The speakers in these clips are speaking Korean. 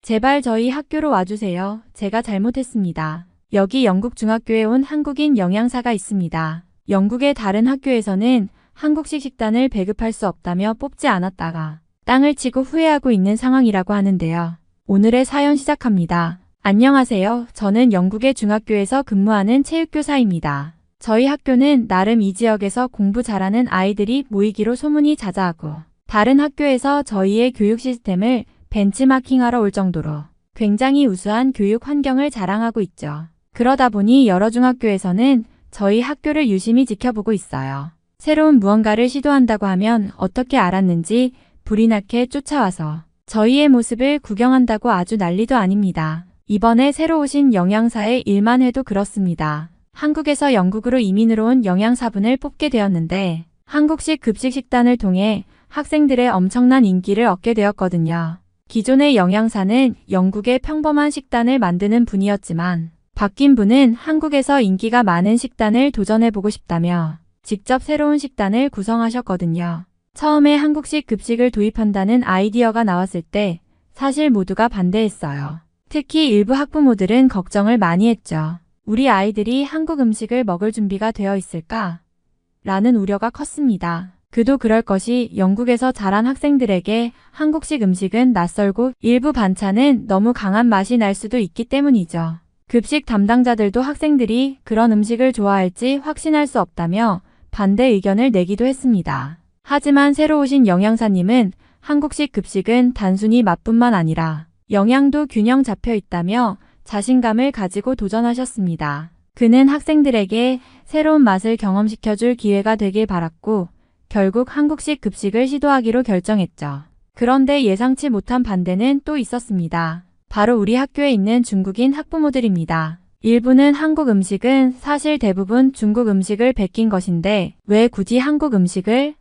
제발 저희 학교로 와주세요. 제가 잘못했습니다. 여기 영국 중학교에 온 한국인 영양사가 있습니다. 영국의 다른 학교에서는 한국식 식단을 배급할 수 없다며 뽑지 않았다가 땅을 치고 후회하고 있는 상황이라고 하는데요. 오늘의 사연 시작합니다. 안녕하세요. 저는 영국의 중학교에서 근무하는 체육교사입니다. 저희 학교는 나름 이 지역에서 공부 잘하는 아이들이 모이기로 소문이 자자하고 다른 학교에서 저희의 교육 시스템을 벤치마킹하러 올 정도로 굉장히 우수한 교육 환경을 자랑하고 있죠. 그러다 보니 여러 중학교에서는 저희 학교를 유심히 지켜보고 있어요. 새로운 무언가를 시도한다고 하면 어떻게 알았는지 불이 나게 쫓아와서 저희의 모습을 구경한다고 아주 난리도 아닙니다. 이번에 새로 오신 영양사의 일만 해도 그렇습니다. 한국에서 영국으로 이민으로 온 영양사분을 뽑게 되었는데 한국식 급식 식단을 통해 학생들의 엄청난 인기를 얻게 되었거든요. 기존의 영양사는 영국의 평범한 식단을 만드는 분이었지만 바뀐 분은 한국에서 인기가 많은 식단을 도전해보고 싶다며 직접 새로운 식단을 구성하셨거든요. 처음에 한국식 급식을 도입한다는 아이디어가 나왔을 때 사실 모두가 반대했어요. 특히 일부 학부모들은 걱정을 많이 했죠. 우리 아이들이 한국 음식을 먹을 준비가 되어 있을까? 라는 우려가 컸습니다. 그도 그럴 것이 영국에서 자란 학생들에게 한국식 음식은 낯설고 일부 반찬은 너무 강한 맛이 날 수도 있기 때문이죠. 급식 담당자들도 학생들이 그런 음식을 좋아할지 확신할 수 없다며 반대 의견을 내기도 했습니다. 하지만 새로 오신 영양사님은 한국식 급식은 단순히 맛뿐만 아니라 영양도 균형 잡혀 있다며 자신감을 가지고 도전하셨습니다. 그는 학생들에게 새로운 맛을 경험시켜줄 기회가 되길 바랐고 결국 한국식 급식을 시도하기로 결정했죠. 그런데 예상치 못한 반대는 또 있었습니다. 바로 우리 학교에 있는 중국인 학부모들입니다. 일부는 한국 음식은 사실 대부분 중국 음식을 베낀 것인데 왜 굳이 한국 음식을?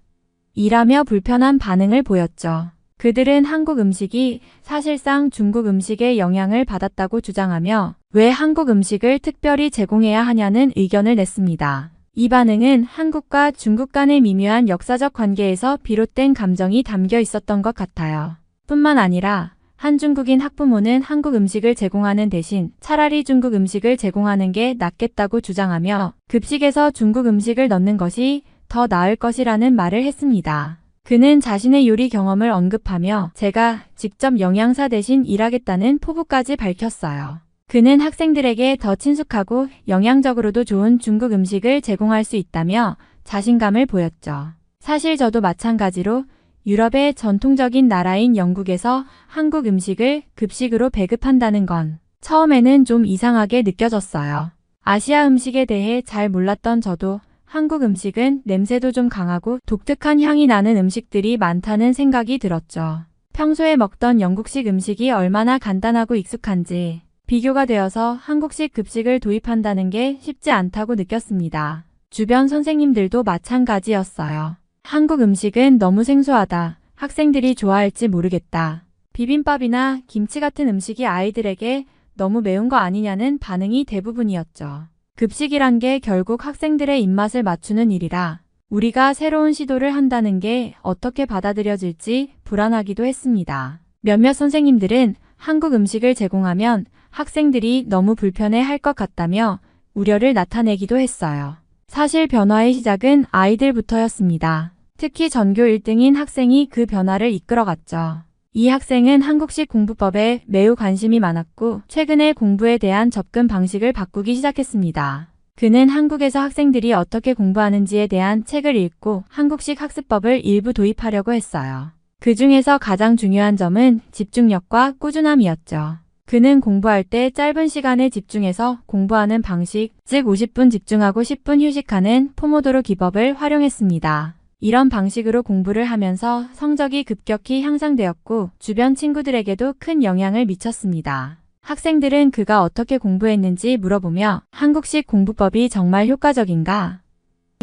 이라며 불편한 반응을 보였죠. 그들은 한국 음식이 사실상 중국 음식의 영향을 받았다고 주장하며 왜 한국 음식을 특별히 제공해야 하냐는 의견을 냈습니다. 이 반응은 한국과 중국 간의 미묘한 역사적 관계에서 비롯된 감정이 담겨 있었던 것 같아요. 뿐만 아니라 한 중국인 학부모는 한국 음식을 제공하는 대신 차라리 중국 음식을 제공하는 게 낫겠다고 주장하며 급식에서 중국 음식을 넣는 것이 더 나을 것이라는 말을 했습니다. 그는 자신의 요리 경험을 언급하며 제가 직접 영양사 대신 일하겠다는 포부까지 밝혔어요. 그는 학생들에게 더 친숙하고 영양적으로도 좋은 중국 음식을 제공할 수 있다며 자신감을 보였죠. 사실 저도 마찬가지로 유럽의 전통적인 나라인 영국에서 한국 음식을 급식으로 배급한다는 건 처음에는 좀 이상하게 느껴졌어요. 아시아 음식에 대해 잘 몰랐던 저도 한국 음식은 냄새도 좀 강하고 독특한 향이 나는 음식들이 많다는 생각이 들었죠. 평소에 먹던 영국식 음식이 얼마나 간단하고 익숙한지 비교가 되어서 한국식 급식을 도입한다는 게 쉽지 않다고 느꼈습니다. 주변 선생님들도 마찬가지였어요. 한국 음식은 너무 생소하다. 학생들이 좋아할지 모르겠다. 비빔밥이나 김치 같은 음식이 아이들에게 너무 매운 거 아니냐는 반응이 대부분이었죠. 급식이란 게 결국 학생들의 입맛을 맞추는 일이라 우리가 새로운 시도를 한다는 게 어떻게 받아들여질지 불안하기도 했습니다. 몇몇 선생님들은 한국 음식을 제공하면 학생들이 너무 불편해 할 것 같다며 우려를 나타내기도 했어요. 사실 변화의 시작은 아이들부터였습니다. 특히 전교 1등인 학생이 그 변화를 이끌어갔죠. 이 학생은 한국식 공부법에 매우 관심이 많았고 최근에 공부에 대한 접근 방식을 바꾸기 시작했습니다. 그는 한국에서 학생들이 어떻게 공부하는지에 대한 책을 읽고 한국식 학습법을 일부 도입하려고 했어요. 그 중에서 가장 중요한 점은 집중력과 꾸준함이었죠. 그는 공부할 때 짧은 시간에 집중해서 공부하는 방식, 즉 50분 집중하고 10분 휴식하는 포모도로 기법을 활용했습니다. 이런 방식으로 공부를 하면서 성적이 급격히 향상되었고 주변 친구들에게도 큰 영향을 미쳤습니다. 학생들은 그가 어떻게 공부했는지 물어보며 한국식 공부법이 정말 효과적인가?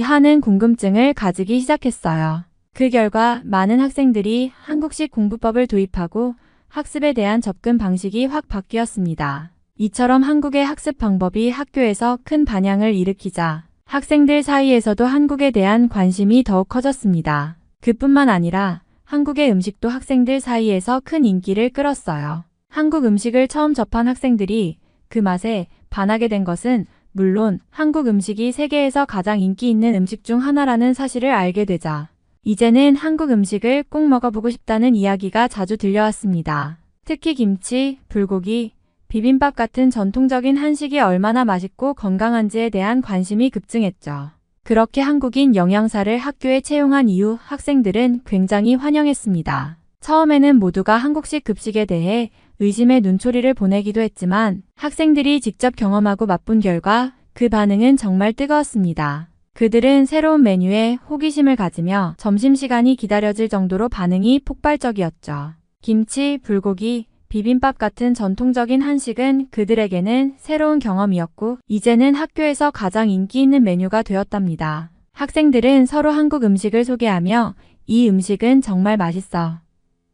하는 궁금증을 가지기 시작했어요. 그 결과 많은 학생들이 한국식 공부법을 도입하고 학습에 대한 접근 방식이 확 바뀌었습니다. 이처럼 한국의 학습 방법이 학교에서 큰 반향을 일으키자 학생들 사이에서도 한국에 대한 관심이 더욱 커졌습니다. 그뿐만 아니라 한국의 음식도 학생들 사이에서 큰 인기를 끌었어요. 한국 음식을 처음 접한 학생들이 그 맛에 반하게 된 것은 물론 한국 음식이 세계에서 가장 인기 있는 음식 중 하나라는 사실을 알게 되자 이제는 한국 음식을 꼭 먹어보고 싶다는 이야기가 자주 들려왔습니다. 특히 김치, 불고기, 비빔밥 같은 전통적인 한식이 얼마나 맛있고 건강한지에 대한 관심이 급증했죠. 그렇게 한국인 영양사를 학교에 채용한 이후 학생들은 굉장히 환영했습니다. 처음에는 모두가 한국식 급식에 대해 의심의 눈초리를 보내기도 했지만 학생들이 직접 경험하고 맛본 결과 그 반응은 정말 뜨거웠습니다. 그들은 새로운 메뉴에 호기심을 가지며 점심시간이 기다려질 정도로 반응이 폭발적이었죠. 김치, 불고기, 비빔밥 같은 전통적인 한식은 그들에게는 새로운 경험이었고 이제는 학교에서 가장 인기 있는 메뉴가 되었답니다. 학생들은 서로 한국 음식을 소개하며 이 음식은 정말 맛있어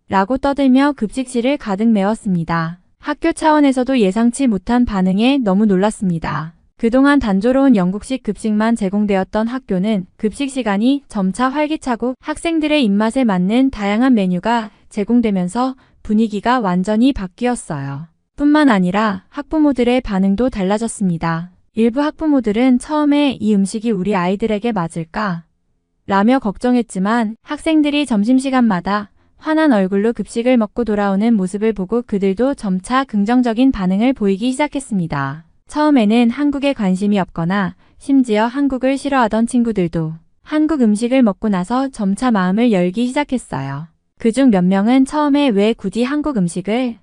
라고 떠들며 급식실을 가득 메웠습니다. 학교 차원에서도 예상치 못한 반응에 너무 놀랐습니다. 그동안 단조로운 영국식 급식만 제공되었던 학교는 급식 시간이 점차 활기차고 학생들의 입맛에 맞는 다양한 메뉴가 제공되면서 분위기가 완전히 바뀌었어요. 뿐만 아니라 학부모들의 반응도 달라졌습니다. 일부 학부모들은 처음에 이 음식이 우리 아이들에게 맞을까? 라며 걱정했지만 학생들이 점심시간마다 환한 얼굴로 급식을 먹고 돌아오는 모습을 보고 그들도 점차 긍정적인 반응을 보이기 시작했습니다. 처음에는 한국에 관심이 없거나 심지어 한국을 싫어하던 친구들도 한국 음식을 먹고 나서 점차 마음을 열기 시작했어요. 그중 몇 명은 처음에 왜 굳이 한국 음식을?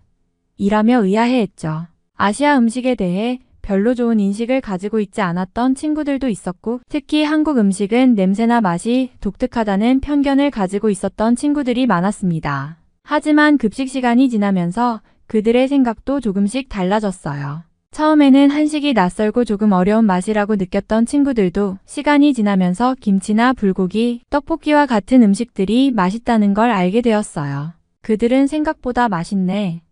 이라며 의아해했죠. 아시아 음식에 대해 별로 좋은 인식을 가지고 있지 않았던 친구들도 있었고 특히 한국 음식은 냄새나 맛이 독특하다는 편견을 가지고 있었던 친구들이 많았습니다. 하지만 급식 시간이 지나면서 그들의 생각도 조금씩 달라졌어요. 처음에는 한식이 낯설고 조금 어려운 맛이라고 느꼈던 친구들도 시간이 지나면서 김치나 불고기, 떡볶이와 같은 음식들이 맛있다는 걸 알게 되었어요. 그들은 생각보다 맛있네.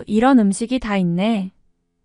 이런 음식이 다 있네.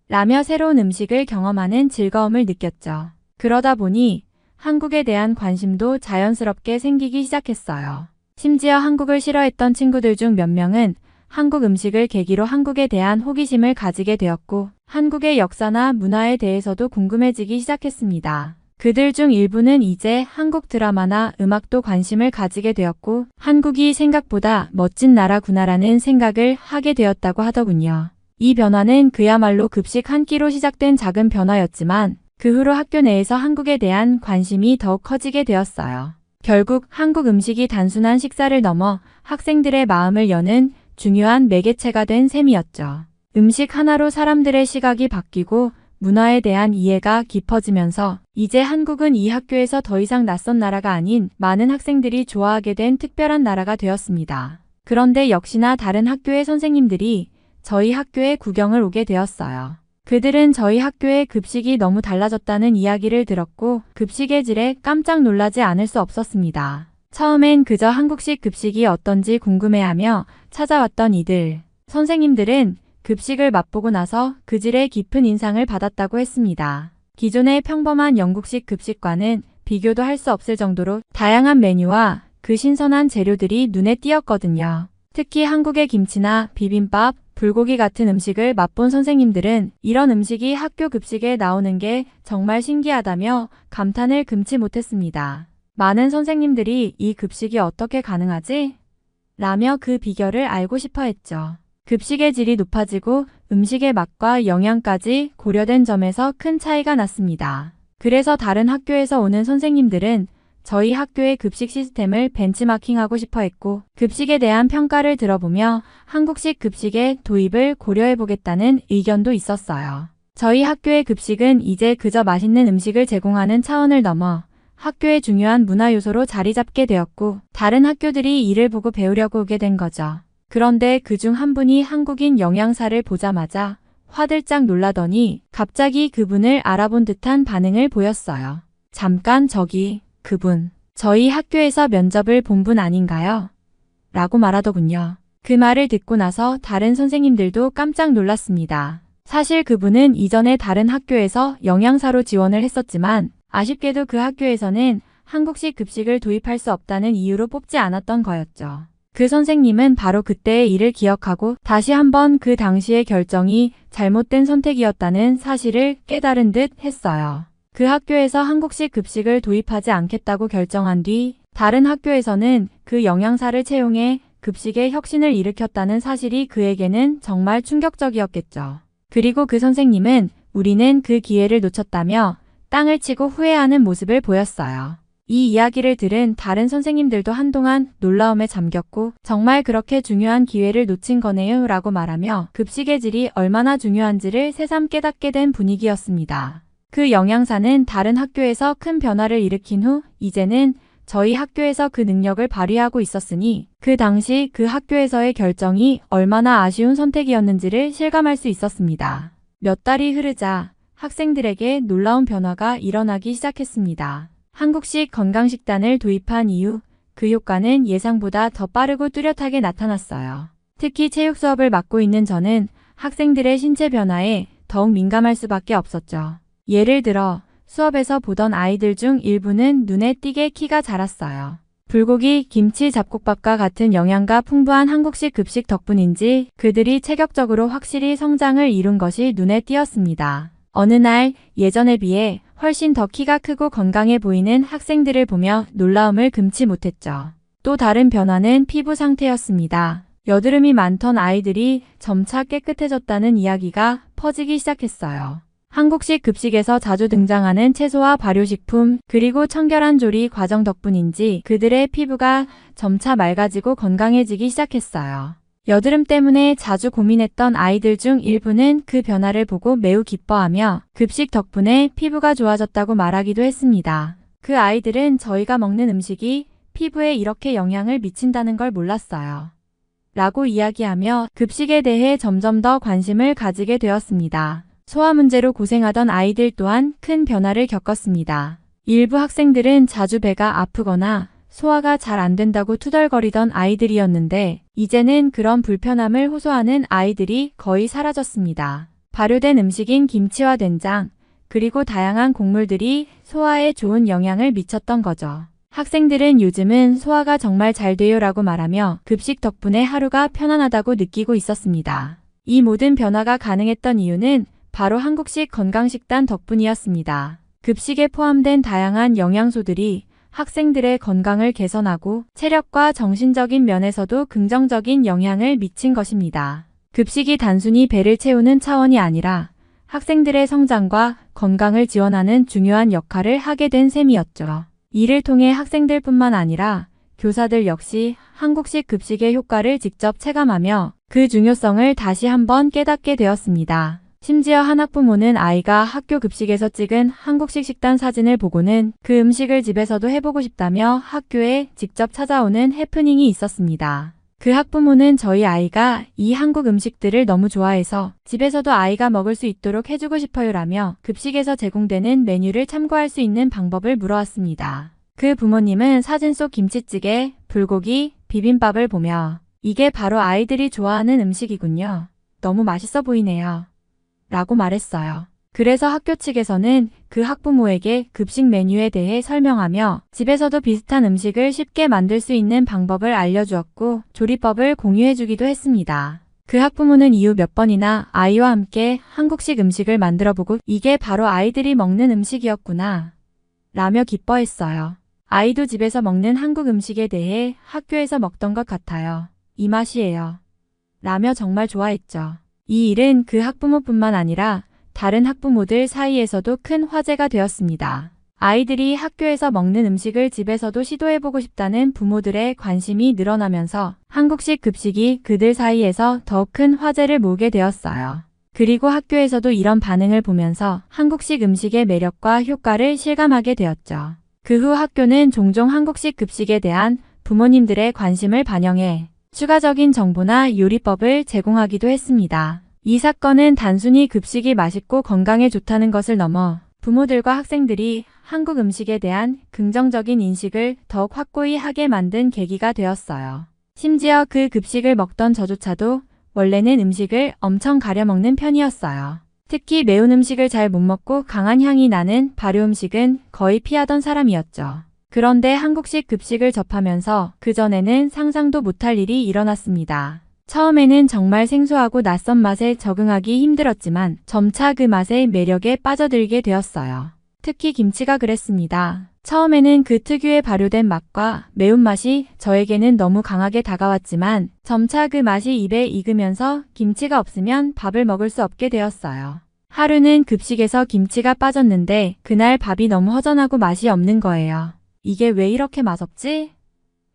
라며 새로운 음식을 경험하는 즐거움을 느꼈죠. 그러다 보니 한국에 대한 관심도 자연스럽게 생기기 시작했어요. 심지어 한국을 싫어했던 친구들 중 몇 명은 한국 음식을 계기로 한국에 대한 호기심을 가지게 되었고 한국의 역사나 문화에 대해서도 궁금해지기 시작했습니다. 그들 중 일부는 이제 한국 드라마나 음악도 관심을 가지게 되었고 한국이 생각보다 멋진 나라구나라는 생각을 하게 되었다고 하더군요. 이 변화는 그야말로 급식 한 끼로 시작된 작은 변화였지만 그 후로 학교 내에서 한국에 대한 관심이 더욱 커지게 되었어요. 결국 한국 음식이 단순한 식사를 넘어 학생들의 마음을 여는 중요한 매개체가 된 셈이었죠. 음식 하나로 사람들의 시각이 바뀌고 문화에 대한 이해가 깊어지면서 이제 한국은 이 학교에서 더 이상 낯선 나라가 아닌 많은 학생들이 좋아하게 된 특별한 나라가 되었습니다. 그런데 역시나 다른 학교의 선생님들이 저희 학교에 구경을 오게 되었어요. 그들은 저희 학교의 급식이 너무 달라졌다는 이야기를 들었고 급식의 질에 깜짝 놀라지 않을 수 없었습니다. 처음엔 그저 한국식 급식이 어떤지 궁금해하며 찾아왔던 이들. 선생님들은 급식을 맛보고 나서 그 질에 깊은 인상을 받았다고 했습니다. 기존의 평범한 영국식 급식과는 비교도 할 수 없을 정도로 다양한 메뉴와 그 신선한 재료들이 눈에 띄었거든요. 특히 한국의 김치나 비빔밥, 불고기 같은 음식을 맛본 선생님들은 이런 음식이 학교 급식에 나오는 게 정말 신기하다며 감탄을 금치 못했습니다. 많은 선생님들이 이 급식이 어떻게 가능하지? 라며 그 비결을 알고 싶어 했죠. 급식의 질이 높아지고 음식의 맛과 영양까지 고려된 점에서 큰 차이가 났습니다. 그래서 다른 학교에서 오는 선생님들은 저희 학교의 급식 시스템을 벤치마킹하고 싶어 했고 급식에 대한 평가를 들어보며 한국식 급식의 도입을 고려해보겠다는 의견도 있었어요. 저희 학교의 급식은 이제 그저 맛있는 음식을 제공하는 차원을 넘어 학교의 중요한 문화 요소로 자리 잡게 되었고 다른 학교들이 이를 보고 배우려고 오게 된 거죠. 그런데 그중 한 분이 한국인 영양사를 보자마자 화들짝 놀라더니 갑자기 그분을 알아본 듯한 반응을 보였어요. 잠깐 저기 그분 저희 학교에서 면접을 본 분 아닌가요? 라고 말하더군요. 그 말을 듣고 나서 다른 선생님들도 깜짝 놀랐습니다. 사실 그분은 이전에 다른 학교에서 영양사로 지원을 했었지만 아쉽게도 그 학교에서는 한국식 급식을 도입할 수 없다는 이유로 뽑지 않았던 거였죠. 그 선생님은 바로 그때의 일을 기억하고 다시 한번 그 당시의 결정이 잘못된 선택이었다는 사실을 깨달은 듯 했어요. 그 학교에서 한국식 급식을 도입하지 않겠다고 결정한 뒤 다른 학교에서는 그 영양사를 채용해 급식의 혁신을 일으켰다는 사실이 그에게는 정말 충격적이었겠죠. 그리고 그 선생님은 우리는 그 기회를 놓쳤다며 땅을 치고 후회하는 모습을 보였어요. 이 이야기를 들은 다른 선생님들도 한동안 놀라움에 잠겼고 정말 그렇게 중요한 기회를 놓친 거네요 라고 말하며 급식의 질이 얼마나 중요한지를 새삼 깨닫게 된 분위기였습니다. 그 영양사는 다른 학교에서 큰 변화를 일으킨 후 이제는 저희 학교에서 그 능력을 발휘하고 있었으니 그 당시 그 학교에서의 결정이 얼마나 아쉬운 선택이었는지를 실감할 수 있었습니다. 몇 달이 흐르자 학생들에게 놀라운 변화가 일어나기 시작했습니다. 한국식 건강식단을 도입한 이후 그 효과는 예상보다 더 빠르고 뚜렷하게 나타났어요. 특히 체육 수업을 맡고 있는 저는 학생들의 신체 변화에 더욱 민감할 수밖에 없었죠. 예를 들어 수업에서 보던 아이들 중 일부는 눈에 띄게 키가 자랐어요. 불고기, 김치, 잡곡밥과 같은 영양가 풍부한 한국식 급식 덕분인지 그들이 체격적으로 확실히 성장을 이룬 것이 눈에 띄었습니다. 어느 날 예전에 비해 훨씬 더 키가 크고 건강해 보이는 학생들을 보며 놀라움을 금치 못했죠. 또 다른 변화는 피부 상태였습니다. 여드름이 많던 아이들이 점차 깨끗해졌다는 이야기가 퍼지기 시작했어요. 한국식 급식에서 자주 등장하는 채소와 발효식품 그리고 청결한 조리 과정 덕분인지 그들의 피부가 점차 맑아지고 건강해지기 시작했어요. 여드름 때문에 자주 고민했던 아이들 중 일부는 그 변화를 보고 매우 기뻐하며 급식 덕분에 피부가 좋아졌다고 말하기도 했습니다. 그 아이들은 저희가 먹는 음식이 피부에 이렇게 영향을 미친다는 걸 몰랐어요. 라고 이야기하며 급식에 대해 점점 더 관심을 가지게 되었습니다. 소화 문제로 고생하던 아이들 또한 큰 변화를 겪었습니다. 일부 학생들은 자주 배가 아프거나 소화가 잘 안 된다고 투덜거리던 아이들이었는데 이제는 그런 불편함을 호소하는 아이들이 거의 사라졌습니다. 발효된 음식인 김치와 된장, 그리고 다양한 곡물들이 소화에 좋은 영향을 미쳤던 거죠. 학생들은 요즘은 소화가 정말 잘 돼요 라고 말하며 급식 덕분에 하루가 편안하다고 느끼고 있었습니다. 이 모든 변화가 가능했던 이유는 바로 한국식 건강식단 덕분이었습니다. 급식에 포함된 다양한 영양소들이 학생들의 건강을 개선하고 체력과 정신적인 면에서도 긍정적인 영향을 미친 것입니다. 급식이 단순히 배를 채우는 차원이 아니라 학생들의 성장과 건강을 지원하는 중요한 역할을 하게 된 셈이었죠. 이를 통해 학생들뿐만 아니라 교사들 역시 한국식 급식의 효과를 직접 체감하며 그 중요성을 다시 한번 깨닫게 되었습니다. 심지어 한 학부모는 아이가 학교 급식에서 찍은 한국식 식단 사진을 보고는 그 음식을 집에서도 해보고 싶다며 학교에 직접 찾아오는 해프닝이 있었습니다. 그 학부모는 저희 아이가 이 한국 음식들을 너무 좋아해서 집에서도 아이가 먹을 수 있도록 해주고 싶어요 라며 급식에서 제공되는 메뉴를 참고할 수 있는 방법을 물어왔습니다. 그 부모님은 사진 속 김치찌개, 불고기, 비빔밥을 보며 이게 바로 아이들이 좋아하는 음식이군요. 너무 맛있어 보이네요. 라고 말했어요. 그래서 학교 측에서는 그 학부모에게 급식 메뉴에 대해 설명하며 집에서도 비슷한 음식을 쉽게 만들 수 있는 방법을 알려주었고 조리법을 공유해주기도 했습니다. 그 학부모는 이후 몇 번이나 아이와 함께 한국식 음식을 만들어보고 이게 바로 아이들이 먹는 음식이었구나 라며 기뻐했어요. 아이도 집에서 먹는 한국 음식에 대해 학교에서 먹던 것 같아요. 이 맛이에요. 라며 정말 좋아했죠. 이 일은 그 학부모뿐만 아니라 다른 학부모들 사이에서도 큰 화제가 되었습니다. 아이들이 학교에서 먹는 음식을 집에서도 시도해보고 싶다는 부모들의 관심이 늘어나면서 한국식 급식이 그들 사이에서 더 큰 화제를 모으게 되었어요. 그리고 학교에서도 이런 반응을 보면서 한국식 음식의 매력과 효과를 실감하게 되었죠. 그 후 학교는 종종 한국식 급식에 대한 부모님들의 관심을 반영해 추가적인 정보나 요리법을 제공하기도 했습니다. 이 사건은 단순히 급식이 맛있고 건강에 좋다는 것을 넘어 부모들과 학생들이 한국 음식에 대한 긍정적인 인식을 더욱 확고히 하게 만든 계기가 되었어요. 심지어 그 급식을 먹던 저조차도 원래는 음식을 엄청 가려 먹는 편이었어요. 특히 매운 음식을 잘 못 먹고 강한 향이 나는 발효 음식은 거의 피하던 사람이었죠. 그런데 한국식 급식을 접하면서 그전에는 상상도 못할 일이 일어났습니다. 처음에는 정말 생소하고 낯선 맛에 적응하기 힘들었지만 점차 그 맛의 매력에 빠져들게 되었어요. 특히 김치가 그랬습니다. 처음에는 그 특유의 발효된 맛과 매운맛이 저에게는 너무 강하게 다가왔지만 점차 그 맛이 입에 익으면서 김치가 없으면 밥을 먹을 수 없게 되었어요. 하루는 급식에서 김치가 빠졌는데 그날 밥이 너무 허전하고 맛이 없는 거예요. 이게 왜 이렇게 맛없지?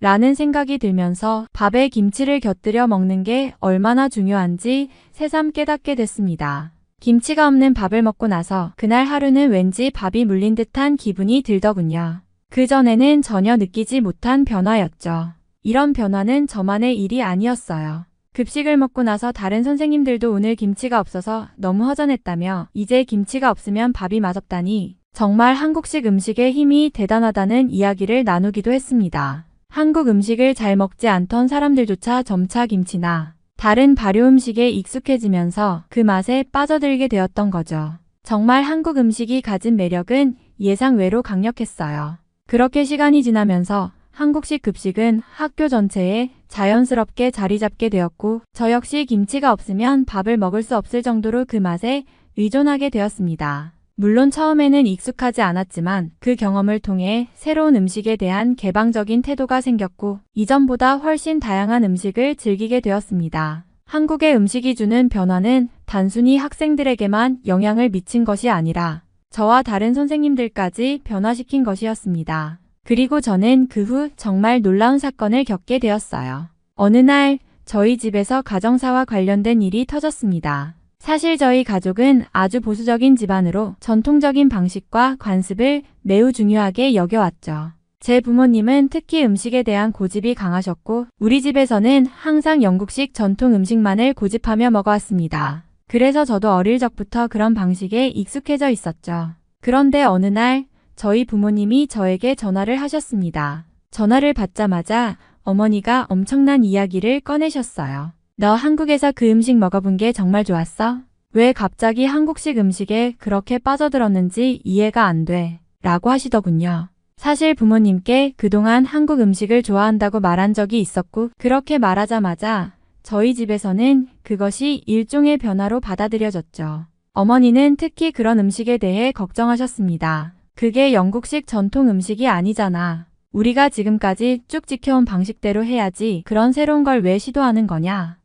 라는 생각이 들면서 밥에 김치를 곁들여 먹는 게 얼마나 중요한지 새삼 깨닫게 됐습니다. 김치가 없는 밥을 먹고 나서 그날 하루는 왠지 밥이 물린 듯한 기분이 들더군요. 그전에는 전혀 느끼지 못한 변화였죠. 이런 변화는 저만의 일이 아니었어요. 급식을 먹고 나서 다른 선생님들도 오늘 김치가 없어서 너무 허전했다며 이제 김치가 없으면 밥이 맛없다니 정말 한국식 음식의 힘이 대단하다는 이야기를 나누기도 했습니다. 한국 음식을 잘 먹지 않던 사람들조차 점차 김치나 다른 발효 음식에 익숙해지면서 그 맛에 빠져들게 되었던 거죠. 정말 한국 음식이 가진 매력은 예상외로 강력했어요. 그렇게 시간이 지나면서 한국식 급식은 학교 전체에 자연스럽게 자리 잡게 되었고 저 역시 김치가 없으면 밥을 먹을 수 없을 정도로 그 맛에 의존하게 되었습니다. 물론 처음에는 익숙하지 않았지만 그 경험을 통해 새로운 음식에 대한 개방적인 태도가 생겼고 이전보다 훨씬 다양한 음식을 즐기게 되었습니다. 한국의 음식이 주는 변화는 단순히 학생들에게만 영향을 미친 것이 아니라 저와 다른 선생님들까지 변화시킨 것이었습니다. 그리고 저는 그 후 정말 놀라운 사건을 겪게 되었어요. 어느 날 저희 집에서 가정사와 관련된 일이 터졌습니다. 사실 저희 가족은 아주 보수적인 집안으로 전통적인 방식과 관습을 매우 중요하게 여겨왔죠. 제 부모님은 특히 음식에 대한 고집이 강하셨고 우리 집에서는 항상 영국식 전통 음식만을 고집하며 먹어왔습니다. 그래서 저도 어릴 적부터 그런 방식에 익숙해져 있었죠. 그런데 어느 날 저희 부모님이 저에게 전화를 하셨습니다. 전화를 받자마자 어머니가 엄청난 이야기를 꺼내셨어요. 너 한국에서 그 음식 먹어본 게 정말 좋았어? 왜 갑자기 한국식 음식에 그렇게 빠져들었는지 이해가 안 돼. 라고 하시더군요. 사실 부모님께 그동안 한국 음식을 좋아한다고 말한 적이 있었고 그렇게 말하자마자 저희 집에서는 그것이 일종의 변화로 받아들여졌죠. 어머니는 특히 그런 음식에 대해 걱정하셨습니다. 그게 영국식 전통 음식이 아니잖아. 우리가 지금까지 쭉 지켜온 방식대로 해야지 그런 새로운 걸 왜 시도하는 거냐?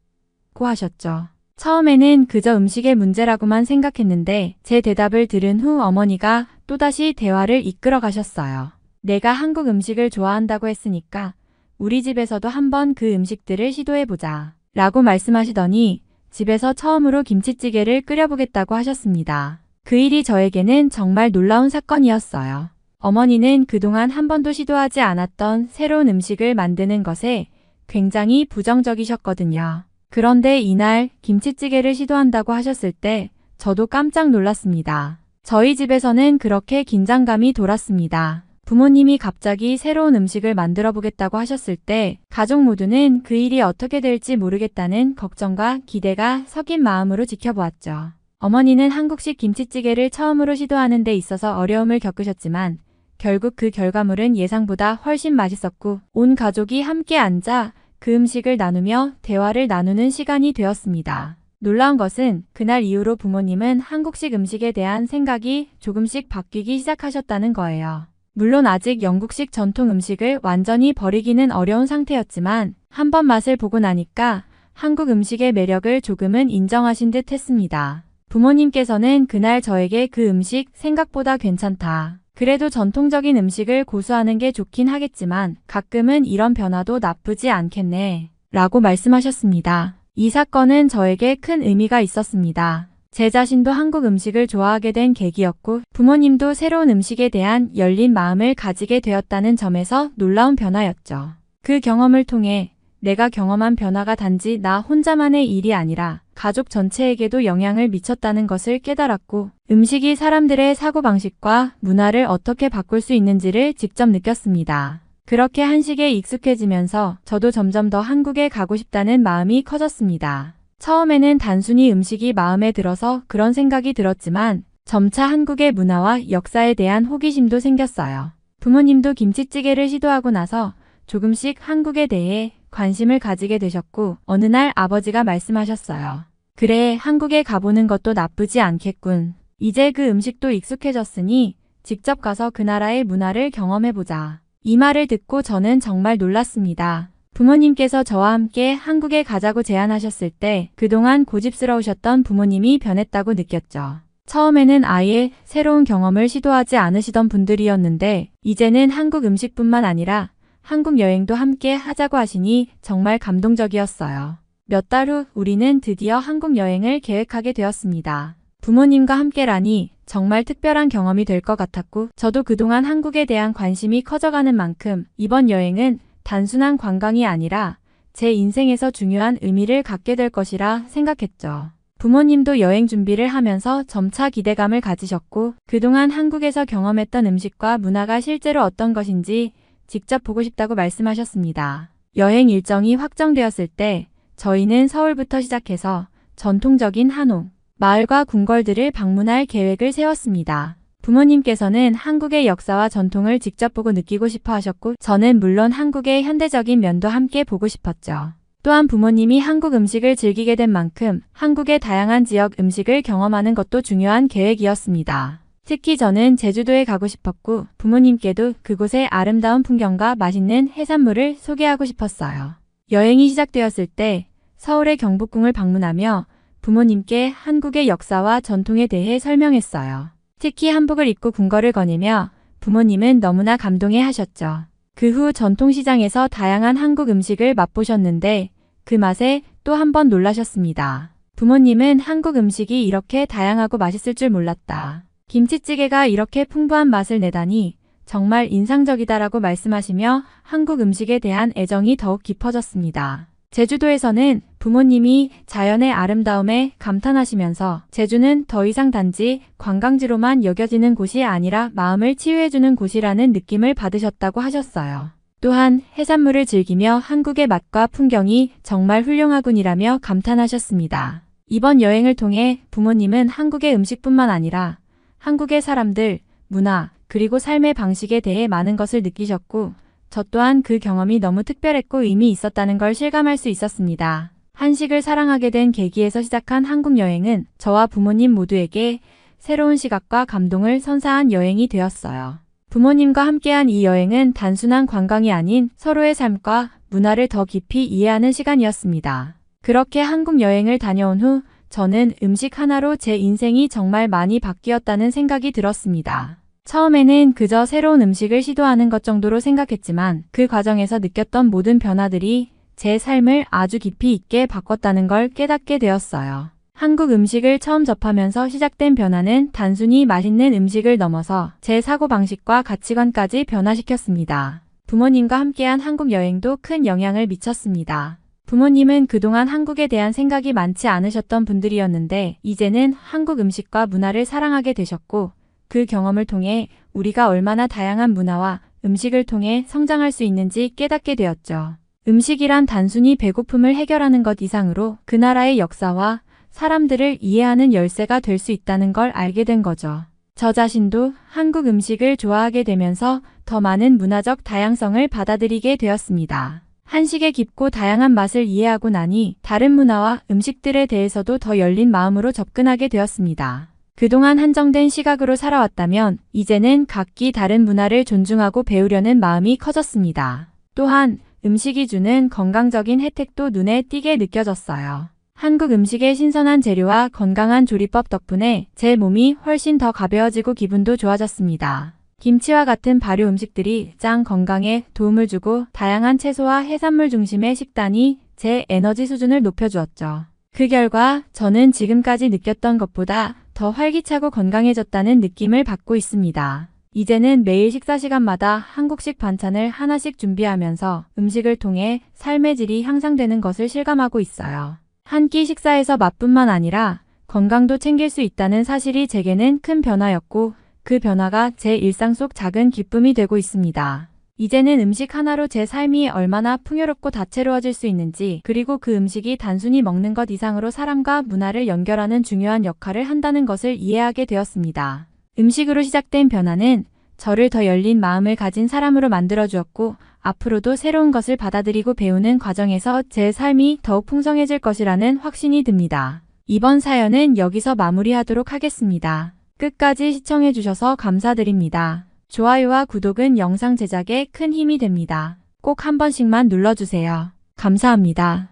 고 하셨죠. 처음에는 그저 음식의 문제라고만 생각했는데 제 대답을 들은 후 어머니가 또다시 대화를 이끌어 가셨어요. 내가 한국 음식을 좋아한다고 했으니까 우리 집에서도 한번 그 음식들을 시도해보자. 라고 말씀하시더니 집에서 처음으로 김치찌개를 끓여보겠다고 하셨습니다. 그 일이 저에게는 정말 놀라운 사건이었어요. 어머니는 그동안 한 번도 시도하지 않았던 새로운 음식을 만드는 것에 굉장히 부정적이셨거든요. 그런데 이날 김치찌개를 시도한다고 하셨을 때 저도 깜짝 놀랐습니다. 저희 집에서는 그렇게 긴장감이 돌았습니다. 부모님이 갑자기 새로운 음식을 만들어 보겠다고 하셨을 때 가족 모두는 그 일이 어떻게 될지 모르겠다는 걱정과 기대가 섞인 마음으로 지켜보았죠. 어머니는 한국식 김치찌개를 처음으로 시도하는 데 있어서 어려움을 겪으셨지만 결국 그 결과물은 예상보다 훨씬 맛있었고 온 가족이 함께 앉아 그 음식을 나누며 대화를 나누는 시간이 되었습니다. 놀라운 것은 그날 이후로 부모님은 한국식 음식에 대한 생각이 조금씩 바뀌기 시작하셨다는 거예요. 물론 아직 영국식 전통 음식을 완전히 버리기는 어려운 상태였지만 한번 맛을 보고 나니까 한국 음식의 매력을 조금은 인정하신 듯 했습니다. 부모님께서는 그날 저에게 그 음식 생각보다 괜찮다. 그래도 전통적인 음식을 고수하는 게 좋긴 하겠지만 가끔은 이런 변화도 나쁘지 않겠네. 라고 말씀하셨습니다. 이 사건은 저에게 큰 의미가 있었습니다. 제 자신도 한국 음식을 좋아하게 된 계기였고 부모님도 새로운 음식에 대한 열린 마음을 가지게 되었다는 점에서 놀라운 변화였죠. 그 경험을 통해 내가 경험한 변화가 단지 나 혼자만의 일이 아니라 가족 전체에게도 영향을 미쳤다는 것을 깨달았고 음식이 사람들의 사고방식과 문화를 어떻게 바꿀 수 있는지를 직접 느꼈습니다. 그렇게 한식에 익숙해지면서 저도 점점 더 한국에 가고 싶다는 마음이 커졌습니다. 처음에는 단순히 음식이 마음에 들어서 그런 생각이 들었지만 점차 한국의 문화와 역사에 대한 호기심도 생겼어요. 부모님도 김치찌개를 시도하고 나서 조금씩 한국에 대해 관심을 가지게 되셨고 어느 날 아버지가 말씀하셨어요. 그래, 한국에 가보는 것도 나쁘지 않겠군. 이제 그 음식도 익숙해졌으니 직접 가서 그 나라의 문화를 경험해보자. 이 말을 듣고 저는 정말 놀랐습니다. 부모님께서 저와 함께 한국에 가자고 제안하셨을 때 그동안 고집스러우셨던 부모님이 변했다고 느꼈죠. 처음에는 아예 새로운 경험을 시도하지 않으시던 분들이었는데 이제는 한국 음식뿐만 아니라 한국 여행도 함께 하자고 하시니 정말 감동적이었어요. 몇 달 후 우리는 드디어 한국 여행을 계획하게 되었습니다. 부모님과 함께라니 정말 특별한 경험이 될 것 같았고 저도 그동안 한국에 대한 관심이 커져가는 만큼 이번 여행은 단순한 관광이 아니라 제 인생에서 중요한 의미를 갖게 될 것이라 생각했죠. 부모님도 여행 준비를 하면서 점차 기대감을 가지셨고 그동안 한국에서 경험했던 음식과 문화가 실제로 어떤 것인지 직접 보고 싶다고 말씀하셨습니다. 여행 일정이 확정되었을 때 저희는 서울부터 시작해서 전통적인 한옥, 마을과 궁궐들을 방문할 계획을 세웠습니다. 부모님께서는 한국의 역사와 전통을 직접 보고 느끼고 싶어 하셨고 저는 물론 한국의 현대적인 면도 함께 보고 싶었죠. 또한 부모님이 한국 음식을 즐기게 된 만큼 한국의 다양한 지역 음식을 경험하는 것도 중요한 계획이었습니다. 특히 저는 제주도에 가고 싶었고 부모님께도 그곳의 아름다운 풍경과 맛있는 해산물을 소개하고 싶었어요. 여행이 시작되었을 때 서울의 경복궁을 방문하며 부모님께 한국의 역사와 전통에 대해 설명했어요. 특히 한복을 입고 궁궐을 거니며 부모님은 너무나 감동해 하셨죠. 그 후 전통시장에서 다양한 한국 음식을 맛보셨는데 그 맛에 또 한 번 놀라셨습니다. 부모님은 한국 음식이 이렇게 다양하고 맛있을 줄 몰랐다. 김치찌개가 이렇게 풍부한 맛을 내다니 정말 인상적이다라고 말씀하시며 한국 음식에 대한 애정이 더욱 깊어졌습니다. 제주도에서는 부모님이 자연의 아름다움에 감탄하시면서 제주는 더 이상 단지 관광지로만 여겨지는 곳이 아니라 마음을 치유해주는 곳이라는 느낌을 받으셨다고 하셨어요. 또한 해산물을 즐기며 한국의 맛과 풍경이 정말 훌륭하군이라며 감탄하셨습니다. 이번 여행을 통해 부모님은 한국의 음식뿐만 아니라 한국의 사람들, 문화, 그리고 삶의 방식에 대해 많은 것을 느끼셨고 저 또한 그 경험이 너무 특별했고 의미 있었다는 걸 실감할 수 있었습니다. 한식을 사랑하게 된 계기에서 시작한 한국 여행은 저와 부모님 모두에게 새로운 시각과 감동을 선사한 여행이 되었어요. 부모님과 함께한 이 여행은 단순한 관광이 아닌 서로의 삶과 문화를 더 깊이 이해하는 시간이었습니다. 그렇게 한국 여행을 다녀온 후 저는 음식 하나로 제 인생이 정말 많이 바뀌었다는 생각이 들었습니다. 처음에는 그저 새로운 음식을 시도하는 것 정도로 생각했지만 그 과정에서 느꼈던 모든 변화들이 제 삶을 아주 깊이 있게 바꿨다는 걸 깨닫게 되었어요. 한국 음식을 처음 접하면서 시작된 변화는 단순히 맛있는 음식을 넘어서 제 사고방식과 가치관까지 변화시켰습니다. 부모님과 함께한 한국 여행도 큰 영향을 미쳤습니다. 부모님은 그동안 한국에 대한 생각이 많지 않으셨던 분들이었는데 이제는 한국 음식과 문화를 사랑하게 되셨고 그 경험을 통해 우리가 얼마나 다양한 문화와 음식을 통해 성장할 수 있는지 깨닫게 되었죠. 음식이란 단순히 배고픔을 해결하는 것 이상으로 그 나라의 역사와 사람들을 이해하는 열쇠가 될 수 있다는 걸 알게 된 거죠. 저 자신도 한국 음식을 좋아하게 되면서 더 많은 문화적 다양성을 받아들이게 되었습니다. 한식의 깊고 다양한 맛을 이해하고 나니 다른 문화와 음식들에 대해서도 더 열린 마음으로 접근하게 되었습니다. 그동안 한정된 시각으로 살아왔다면 이제는 각기 다른 문화를 존중하고 배우려는 마음이 커졌습니다. 또한 음식이 주는 건강적인 혜택도 눈에 띄게 느껴졌어요. 한국 음식의 신선한 재료와 건강한 조리법 덕분에 제 몸이 훨씬 더 가벼워지고 기분도 좋아졌습니다. 김치와 같은 발효 음식들이 장 건강에 도움을 주고 다양한 채소와 해산물 중심의 식단이 제 에너지 수준을 높여주었죠. 그 결과 저는 지금까지 느꼈던 것보다 더 활기차고 건강해졌다는 느낌을 받고 있습니다. 이제는 매일 식사 시간마다 한국식 반찬을 하나씩 준비하면서 음식을 통해 삶의 질이 향상되는 것을 실감하고 있어요. 한 끼 식사에서 맛뿐만 아니라 건강도 챙길 수 있다는 사실이 제게는 큰 변화였고 그 변화가 제 일상 속 작은 기쁨이 되고 있습니다. 이제는 음식 하나로 제 삶이 얼마나 풍요롭고 다채로워질 수 있는지 그리고 그 음식이 단순히 먹는 것 이상으로 사람과 문화를 연결하는 중요한 역할을 한다는 것을 이해하게 되었습니다. 음식으로 시작된 변화는 저를 더 열린 마음을 가진 사람으로 만들어 주었고, 앞으로도 새로운 것을 받아들이고 배우는 과정에서 제 삶이 더욱 풍성해질 것이라는 확신이 듭니다. 이번 사연은 여기서 마무리하도록 하겠습니다. 끝까지 시청해 주셔서 감사드립니다. 좋아요와 구독은 영상 제작에 큰 힘이 됩니다. 꼭 한 번씩만 눌러주세요. 감사합니다.